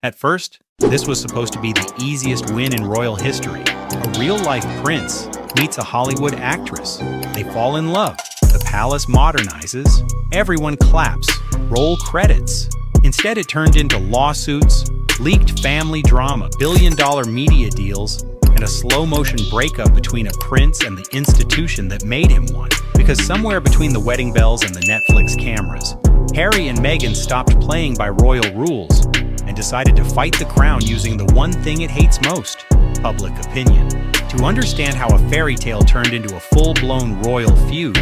At first, this was supposed to be the easiest win in royal history. A real-life prince meets a Hollywood actress. They fall in love. The palace modernizes. Everyone claps. Roll credits. Instead, it turned into lawsuits, leaked family drama, billion-dollar media deals, and a slow-motion breakup between a prince and the institution that made him one. Because somewhere between the wedding bells and the Netflix cameras, Harry and Meghan stopped playing by royal rules and decided to fight the crown using the one thing it hates most: public opinion. To understand how a fairy tale turned into a full-blown royal feud,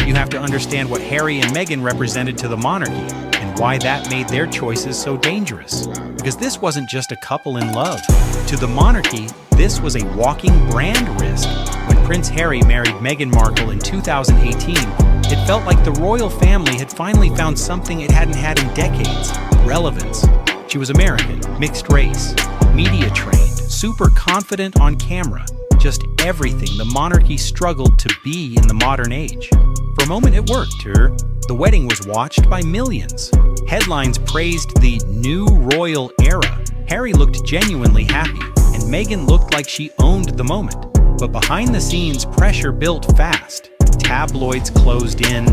you have to understand what Harry and Meghan represented to the monarchy and why that made their choices so dangerous. Because this wasn't just a couple in love. To the monarchy, this was a walking brand risk. When Prince Harry married Meghan Markle in 2018, it felt like the royal family had finally found something it hadn't had in decades: relevance. She was American, mixed race, media trained, super confident on camera, just everything the monarchy struggled to be in the modern age. For a moment it worked. The wedding was watched by millions. Headlines praised the new royal era. Harry looked genuinely happy, and Meghan looked like she owned the moment. But behind the scenes, pressure built fast. Tabloids closed in,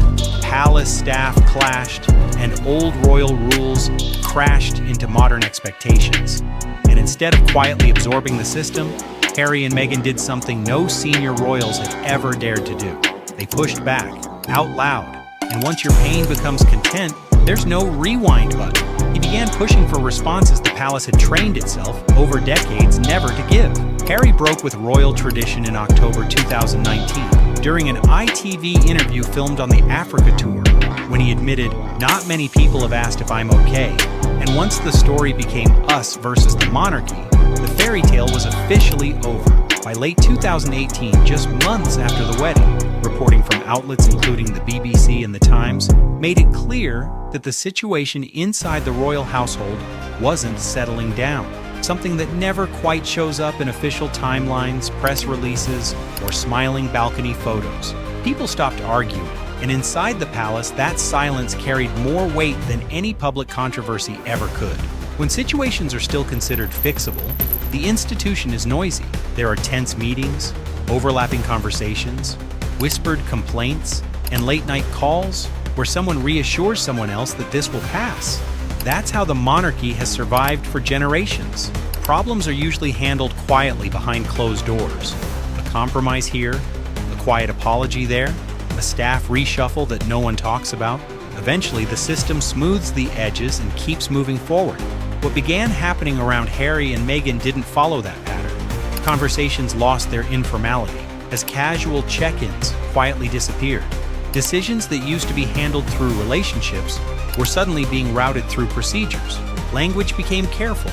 palace staff clashed, and old royal rules crashed into modern expectations. And instead of quietly absorbing the system, Harry and Meghan did something no senior royals had ever dared to do. They pushed back, out loud. And once your pain becomes content, there's no rewind button. He began pushing for responses the palace had trained itself over decades never to give. Harry broke with royal tradition in October 2019 during an ITV interview filmed on the Africa tour, when he admitted, "Not many people have asked if I'm okay." And once the story became us versus the monarchy, the fairy tale was officially over. By late 2018, just months after the wedding, reporting from outlets including the BBC and the Times made it clear that the situation inside the royal household wasn't settling down. Something that never quite shows up in official timelines, press releases, or smiling balcony photos. People stopped arguing, and inside the palace, that silence carried more weight than any public controversy ever could. When situations are still considered fixable, the institution is noisy. There are tense meetings, overlapping conversations, whispered complaints, and late-night calls where someone reassures someone else that this will pass. That's how the monarchy has survived for generations. Problems are usually handled quietly behind closed doors. A compromise here, a quiet apology there, a staff reshuffle that no one talks about. Eventually, the system smooths the edges and keeps moving forward. What began happening around Harry and Meghan didn't follow that pattern. Conversations lost their informality as casual check-ins quietly disappeared. Decisions that used to be handled through relationships were suddenly being routed through procedures. Language became careful.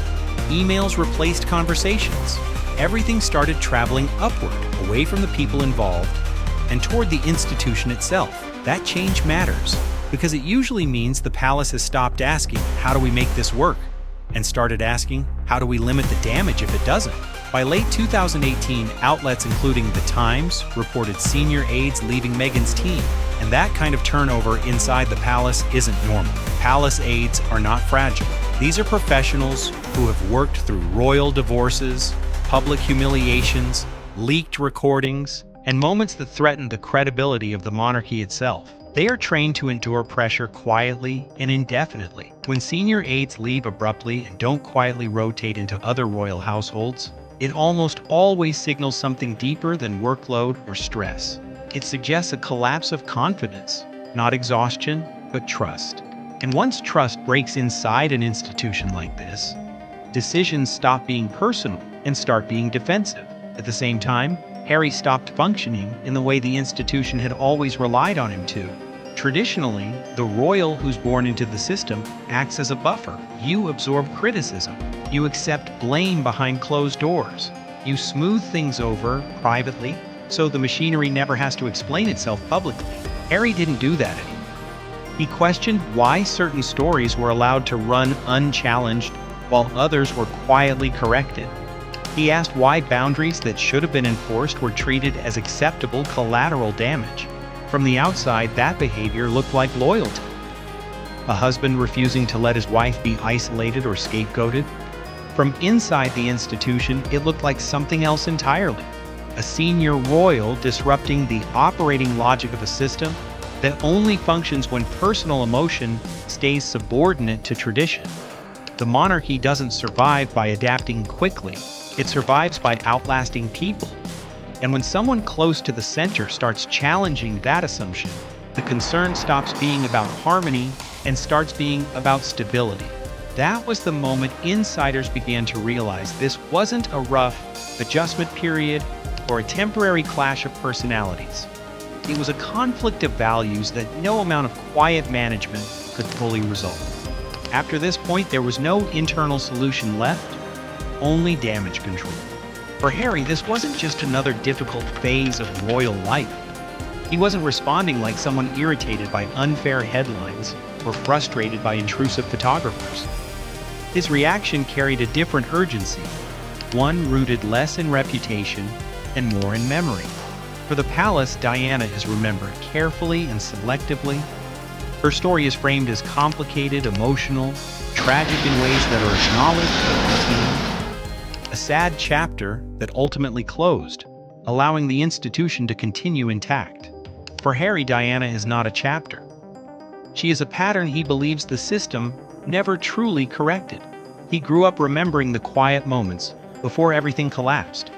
Emails replaced conversations. Everything started traveling upward, away from the people involved, and toward the institution itself. That change matters, because it usually means the palace has stopped asking, "How do we make this work?" and started asking, "How do we limit the damage if it doesn't?" By late 2018, outlets including The Times reported senior aides leaving Meghan's team, and that kind of turnover inside the palace isn't normal. Palace aides are not fragile. These are professionals who have worked through royal divorces, public humiliations, leaked recordings, and moments that threaten the credibility of the monarchy itself. They are trained to endure pressure quietly and indefinitely. When senior aides leave abruptly and don't quietly rotate into other royal households, it almost always signals something deeper than workload or stress. It suggests a collapse of confidence, not exhaustion, but trust. And once trust breaks inside an institution like this, decisions stop being personal and start being defensive. At the same time, Harry stopped functioning in the way the institution had always relied on him to. Traditionally, the royal who's born into the system acts as a buffer. You absorb criticism. You accept blame behind closed doors. You smooth things over privately, so the machinery never has to explain itself publicly. Harry didn't do that anymore. He questioned why certain stories were allowed to run unchallenged while others were quietly corrected. He asked why boundaries that should have been enforced were treated as acceptable collateral damage. From the outside, that behavior looked like loyalty. A husband refusing to let his wife be isolated or scapegoated. From inside the institution, it looked like something else entirely. A senior royal disrupting the operating logic of a system that only functions when personal emotion stays subordinate to tradition. The monarchy doesn't survive by adapting quickly. It survives by outlasting people. And when someone close to the center starts challenging that assumption, the concern stops being about harmony and starts being about stability. That was the moment insiders began to realize this wasn't a rough adjustment period or a temporary clash of personalities. It was a conflict of values that no amount of quiet management could fully resolve. After this point, there was no internal solution left, only damage control. For Harry, this wasn't just another difficult phase of royal life. He wasn't responding like someone irritated by unfair headlines or frustrated by intrusive photographers. His reaction carried a different urgency, one rooted less in reputation and more in memory. For the palace, Diana is remembered carefully and selectively. Her story is framed as complicated, emotional, tragic in ways that are acknowledged but continued. A sad chapter that ultimately closed, allowing the institution to continue intact. For Harry, Diana is not a chapter. She is a pattern he believes the system never truly corrected. He grew up remembering the quiet moments before everything collapsed.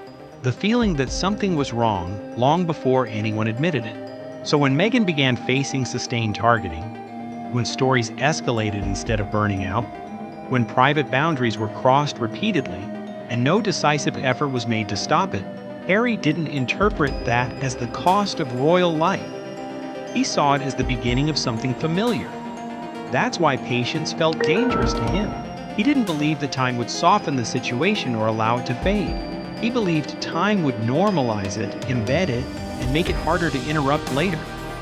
The feeling that something was wrong long before anyone admitted it. So when Meghan began facing sustained targeting, when stories escalated instead of burning out, when private boundaries were crossed repeatedly, and no decisive effort was made to stop it, Harry didn't interpret that as the cost of royal life. He saw it as the beginning of something familiar. That's why patience felt dangerous to him. He didn't believe that time would soften the situation or allow it to fade. He believed time would normalize it, embed it, and make it harder to interrupt later.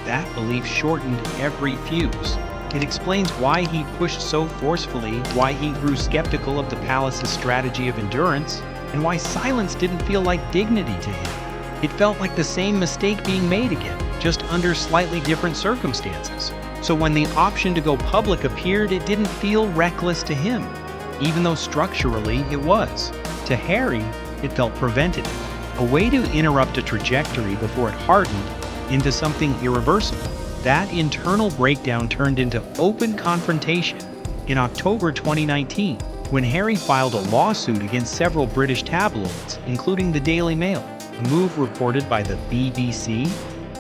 That belief shortened every fuse. It explains why he pushed so forcefully, why he grew skeptical of the palace's strategy of endurance, and why silence didn't feel like dignity to him. It felt like the same mistake being made again, just under slightly different circumstances. So when the option to go public appeared, it didn't feel reckless to him, even though structurally it was. To Harry, it felt preventative, a way to interrupt a trajectory before it hardened into something irreversible. That internal breakdown turned into open confrontation in October 2019, when Harry filed a lawsuit against several British tabloids, including the Daily Mail, a move reported by the BBC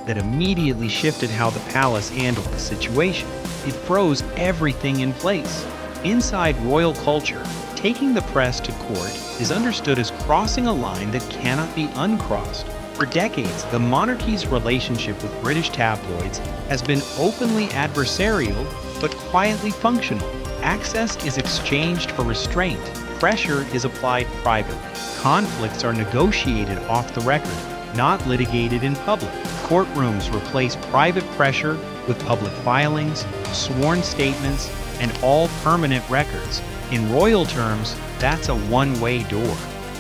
that immediately shifted how the palace handled the situation. It froze everything in place. Inside royal culture, taking the press to court is understood as crossing a line that cannot be uncrossed. For decades, the monarchy's relationship with British tabloids has been openly adversarial, but quietly functional. Access is exchanged for restraint. Pressure is applied privately. Conflicts are negotiated off the record, not litigated in public. Courtrooms replace private pressure with public filings, sworn statements, and all permanent records. In royal terms, that's a one-way door.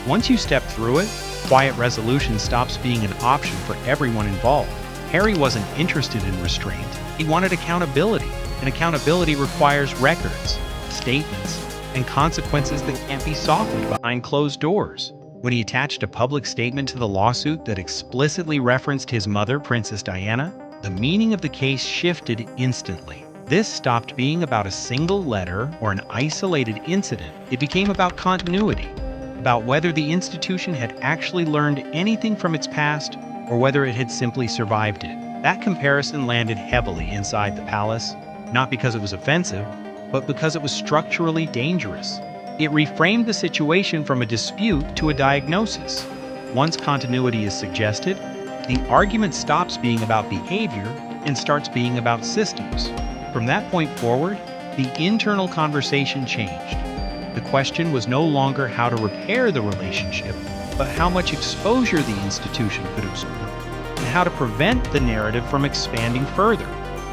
Once you step through it, quiet resolution stops being an option for everyone involved. Harry wasn't interested in restraint. He wanted accountability, and accountability requires records, statements, and consequences that can't be softened behind closed doors. When he attached a public statement to the lawsuit that explicitly referenced his mother, Princess Diana, the meaning of the case shifted instantly. This stopped being about a single letter or an isolated incident. It became about continuity, about whether the institution had actually learned anything from its past or whether it had simply survived it. That comparison landed heavily inside the palace, not because it was offensive, but because it was structurally dangerous. It reframed the situation from a dispute to a diagnosis. Once continuity is suggested, the argument stops being about behavior and starts being about systems. From that point forward, the internal conversation changed. The question was no longer how to repair the relationship, but how much exposure the institution could absorb, and how to prevent the narrative from expanding further.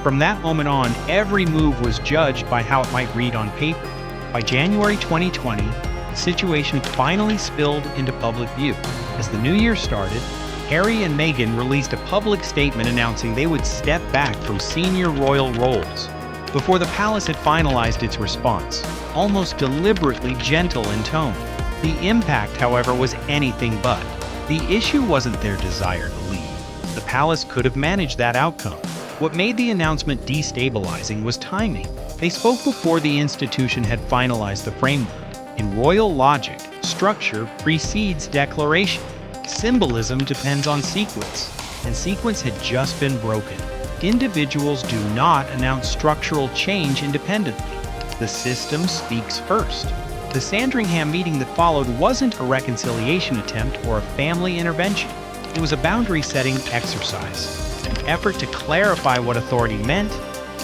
From that moment on, every move was judged by how it might read on paper. By January 2020, the situation finally spilled into public view. As the new year started, Harry and Meghan released a public statement announcing they would step back from senior royal roles. Before the palace had finalized its response, almost deliberately gentle in tone. The impact, however, was anything but. The issue wasn't their desire to leave. The palace could have managed that outcome. What made the announcement destabilizing was timing. They spoke before the institution had finalized the framework. In royal logic, structure precedes declaration. Symbolism depends on sequence, and sequence had just been broken. Individuals do not announce structural change independently. The system speaks first. The Sandringham meeting that followed wasn't a reconciliation attempt or a family intervention. It was a boundary-setting exercise, an effort to clarify what authority meant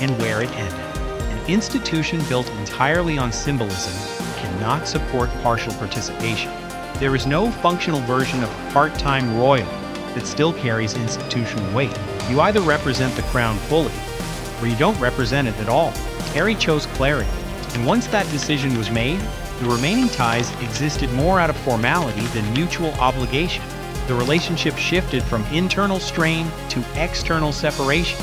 and where it ended. An institution built entirely on symbolism cannot support partial participation. There is no functional version of part-time royal that still carries institutional weight. You either represent the crown fully, or you don't represent it at all. Harry chose clarity, and once that decision was made, the remaining ties existed more out of formality than mutual obligation. The relationship shifted from internal strain to external separation,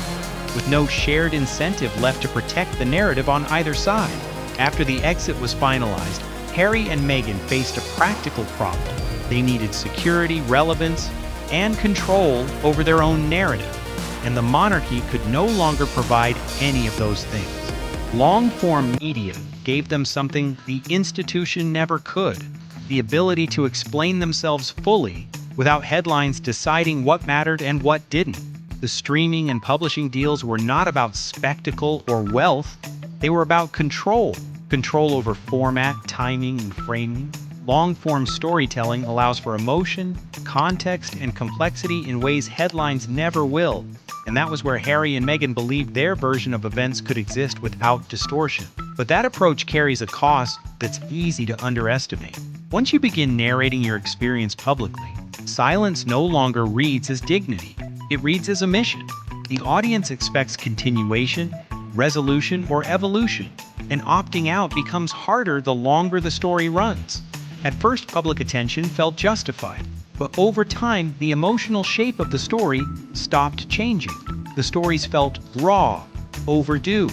with no shared incentive left to protect the narrative on either side. After the exit was finalized, Harry and Meghan faced a practical problem. They needed security, relevance, and control over their own narrative, and the monarchy could no longer provide any of those things. Long-form media gave them something the institution never could: the ability to explain themselves fully without headlines deciding what mattered and what didn't. The streaming and publishing deals were not about spectacle or wealth, they were about control. Control over format, timing, and framing. Long-form storytelling allows for emotion, context, and complexity in ways headlines never will, and that was where Harry and Meghan believed their version of events could exist without distortion. But that approach carries a cost that's easy to underestimate. Once you begin narrating your experience publicly, silence no longer reads as dignity. It reads as omission. The audience expects continuation, resolution, or evolution, and opting out becomes harder the longer the story runs. At first, public attention felt justified, but over time, the emotional shape of the story stopped changing. The stories felt raw, overdue,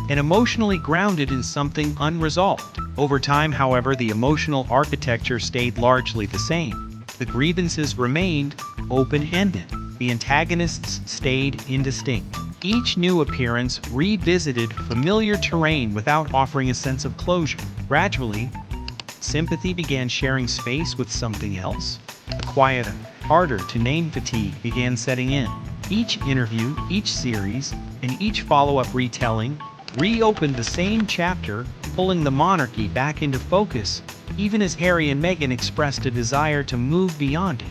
and emotionally grounded in something unresolved. Over time, however, the emotional architecture stayed largely the same. The grievances remained open-ended. The antagonists stayed indistinct. Each new appearance revisited familiar terrain without offering a sense of closure. Gradually, sympathy began sharing space with something else. A quieter, harder-to-name fatigue began setting in. Each interview, each series, and each follow-up retelling reopened the same chapter, pulling the monarchy back into focus, even as Harry and Meghan expressed a desire to move beyond it.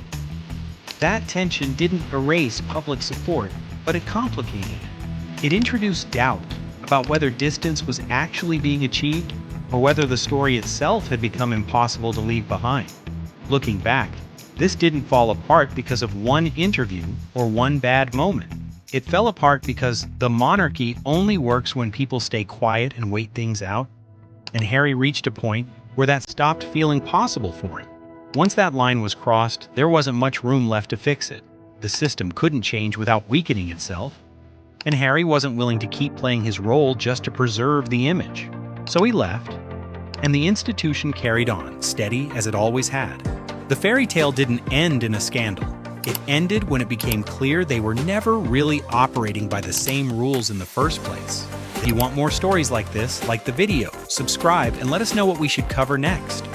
That tension didn't erase public support, but it complicated it. It introduced doubt about whether distance was actually being achieved, or whether the story itself had become impossible to leave behind. Looking back, this didn't fall apart because of one interview or one bad moment. It fell apart because the monarchy only works when people stay quiet and wait things out, and Harry reached a point where that stopped feeling possible for him. Once that line was crossed, there wasn't much room left to fix it. The system couldn't change without weakening itself, and Harry wasn't willing to keep playing his role just to preserve the image. So he left, and the institution carried on, steady as it always had. The fairy tale didn't end in a scandal. It ended when it became clear they were never really operating by the same rules in the first place. If you want more stories like this, like the video, subscribe, and let us know what we should cover next.